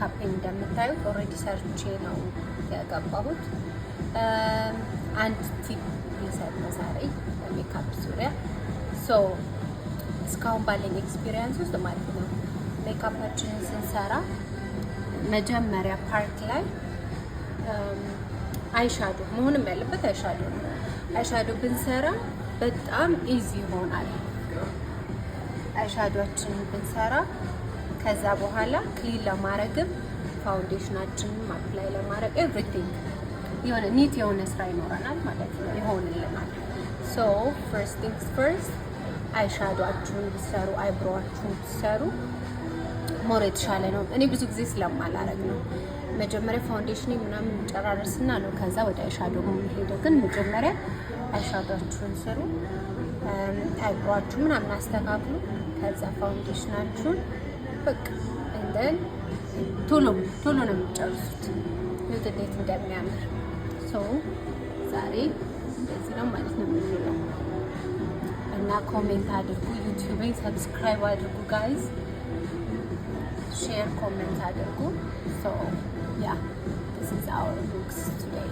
ሜካፕ እንደምታዩት ኦልሬዲ ሰርቼ ነው የገባሁት። አንድ ቲፕ ልሰጥ ዛሬ በሜካፕ ዙሪያ። ሶ እስካሁን ባለኝ ኤክስፒሪየንስ ውስጥ ማለት ነው ሜካፓችንን ስንሰራ መጀመሪያ ፓርት ላይ አይሻዶ መሆንም ያለበት አይሻዶ ነው። አይሻዶ ብንሰራ በጣም ኢዚ ይሆናል። አይሻዶችንን ብንሰራ ከዛ በኋላ ክሊን ለማድረግም ፋውንዴሽናችንን አፕላይ ለማድረግ ኤቭሪቲንግ የሆነ ኒት የሆነ ስራ ይኖረናል ማለት ነው፣ ይሆንልናል። ሶ ፈርስት ቲንግስ ፈርስት አይሻዶአችሁን ብትሰሩ አይብሮአችሁን ብትሰሩ ሞር የተሻለ ነው። እኔ ብዙ ጊዜ ስለማላረግ ነው። መጀመሪያ ፋውንዴሽን ምናምን ጨራርስና ነው ከዛ ወደ አይሻዶ ነው የሚሄደው። ግን መጀመሪያ አይሻዶአችሁን ስሩ፣ አይብሮአችሁ ምናምን አስተካክሉ። ከዛ ፋውንዴሽናችሁን በቃ እንደን ቶሎ ነው የሚጨርሱት። ይሁት እንዴት እንደሚያምር ሶ ዛሬ እንደዚህ ነው ማለት ነው የምንለው። እና ኮሜንት አድርጉ፣ ዩቲዩብን ሰብስክራይብ አድርጉ ጋይዝ፣ ሼር ኮሜንት አድርጉ። ሶ ያ this is our looks today.